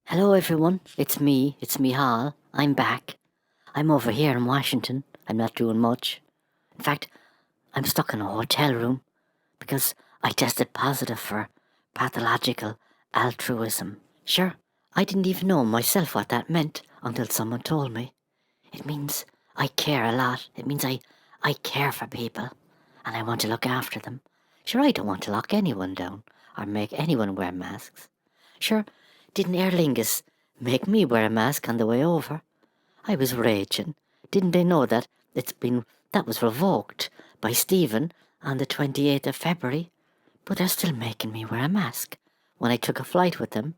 Hello everyone, it's Mee-Hall. I'm back. I'm over here in Washington. I'm not doing much. In fact, I'm stuck in a hotel room because I tested positive for pathological altruism. Sure, I didn't even know myself what that meant until someone told me. It means I care a lot. It means I care for people and I want to look after them. Sure, I don't want to lock anyone down or make anyone wear masks. Sure, didn't Aer Lingus make me wear a mask on the way over? I was raging. Didn't they know that that was revoked by Stephen on the 28th of February? But they're still making me wear a mask when I took a flight with them.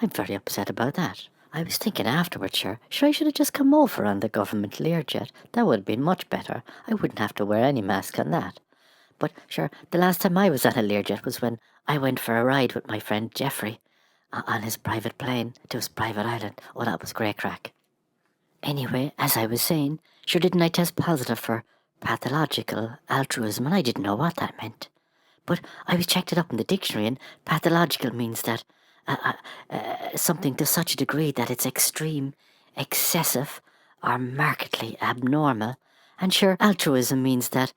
I'm very upset about that. I was thinking afterwards, sure I should have just come over on the government Learjet. That would have been much better. I wouldn't have to wear any mask on that. But sure, the last time I was on a Learjet was when I went for a ride with my friend Jeffrey on his private plane to his private island. Oh, that was great crack. Anyway, as I was saying, sure didn't I test positive for pathological altruism, and I didn't know what that meant. But I was checked it up in the dictionary, and pathological means that something to such a degree that it's extreme, excessive, or markedly abnormal. And sure, altruism means that,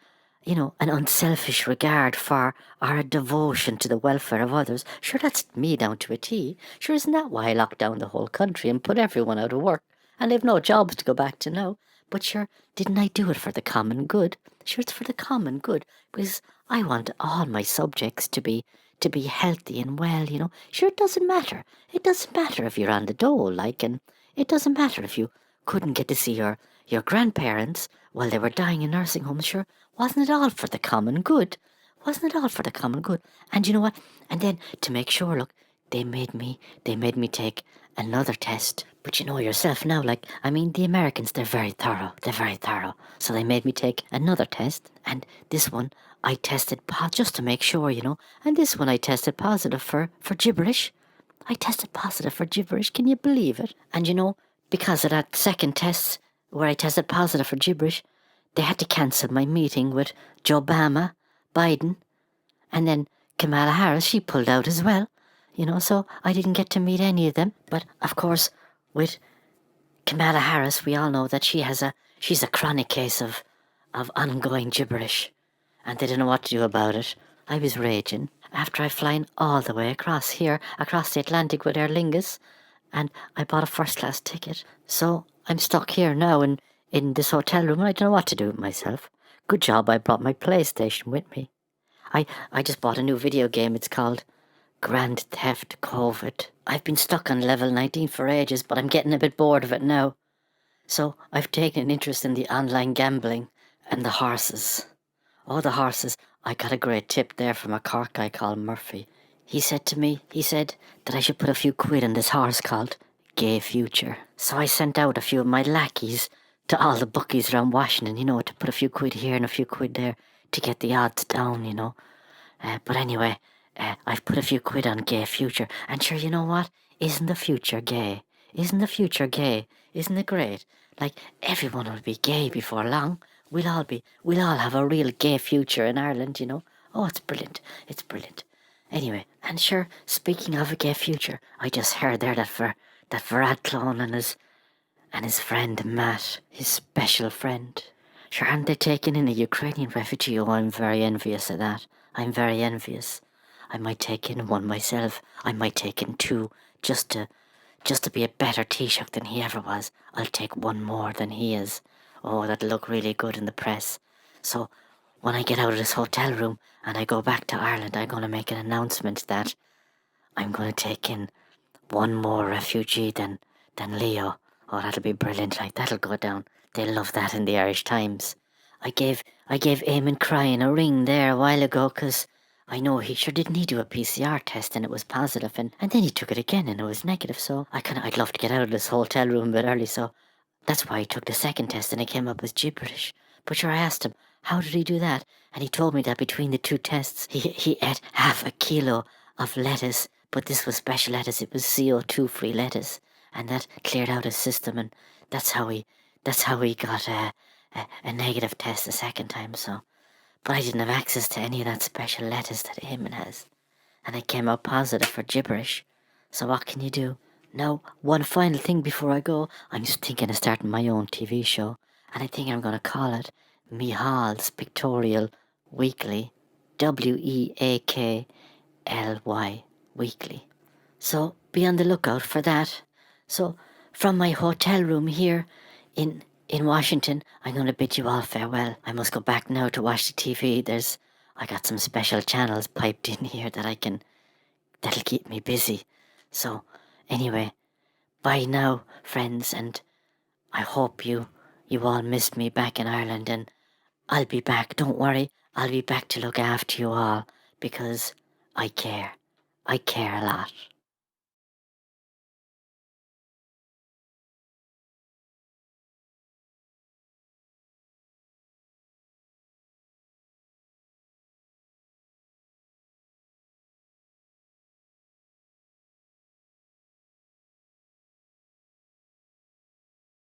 an unselfish regard for or a devotion to the welfare of others. Sure, that's me down to a T. Sure, isn't that why I locked down the whole country and put everyone out of work? And they've no jobs to go back to now. But sure, didn't I do it for the common good? Sure, it's for the common good, because I want all my subjects to be healthy and well, Sure, it doesn't matter. It doesn't matter if you're on the dole, and it doesn't matter if you couldn't get to see your grandparents while they were dying in nursing homes. Sure, wasn't it all for the common good? Wasn't it all for the common good? And you know what? And then to make sure, look, they made me take another test. But you know yourself now, the Americans, they're very thorough. They're very thorough. So they made me take another test. And this one, I tested just to make sure, And this one I tested positive for gibberish. I tested positive for gibberish. Can you believe it? And because of that second test where I tested positive for gibberish, they had to cancel my meeting with Joe Obama, Biden, and then Kamala Harris. She pulled out as well. So I didn't get to meet any of them. But of course, with Kamala Harris, we all know that she's a chronic case of ongoing gibberish, and they didn't know what to do about it. I was raging after I flying all the way across the Atlantic with Aer Lingus, and I bought a first-class ticket. So I'm stuck here now in this hotel room, and I don't know what to do with myself. Good job I brought my PlayStation with me. I just bought a new video game. It's called Grand Theft COVID. I've been stuck on level 19 for ages, but I'm getting a bit bored of it now. So I've taken an interest in the online gambling and the horses. Oh, the horses. I got a great tip there from a Cork guy called Murphy. He said that I should put a few quid in this horse called Gay Future. So I sent out a few of my lackeys to all the bookies around Washington, to put a few quid here and a few quid there to get the odds down, But anyway, I've put a few quid on Gay Future. And sure, you know what? Isn't the future gay? Isn't the future gay? Isn't it great? Everyone will be gay before long. We'll all have a real gay future in Ireland, Oh, it's brilliant. It's brilliant. Anyway, and sure, speaking of a gay future, I just heard there that Varad Clone and his friend Matt, his special friend, sure, aren't they taking in a Ukrainian refugee? Oh, I'm very envious of that. I'm very envious. I might take in one myself. I might take in two, just to be a better Taoiseach than he ever was. I'll take one more than he is. Oh, that'll look really good in the press. So when I get out of this hotel room and I go back to Ireland, I'm going to make an announcement that I'm going to take in one more refugee than Leo. Oh, that'll be brilliant. That'll go down. They'll love that in the Irish Times. I gave Eamon Cryan a ring there a while ago because I know he sure didn't he do a PCR test and it was positive, and then he took it again and it was negative. So I'd love to get out of this hotel room a bit early, so that's why he took the second test and it came up as gibberish. But sure, I asked him, how did he do that? And he told me that between the two tests, he ate half a kilo of lettuce, but this was special lettuce. It was CO2-free lettuce, and that cleared out his system, and that's how he got a negative test the second time. So, but I didn't have access to any of that special lettuce that Eamon has, and it came out positive for gibberish. So what can you do? Now, one final thing before I go. I'm just thinking of starting my own TV show, and I think I'm going to call it Mee-Hall's Pictorial Weekly. Weakly. Weekly. So be on the lookout for that. So from my hotel room here in Washington, I'm going to bid you all farewell. I must go back now to watch the TV. I got some special channels piped in here that'll keep me busy. So anyway, bye now, friends, and I hope you all missed me back in Ireland, and I'll be back. Don't worry, I'll be back to look after you all because I care. I care a lot.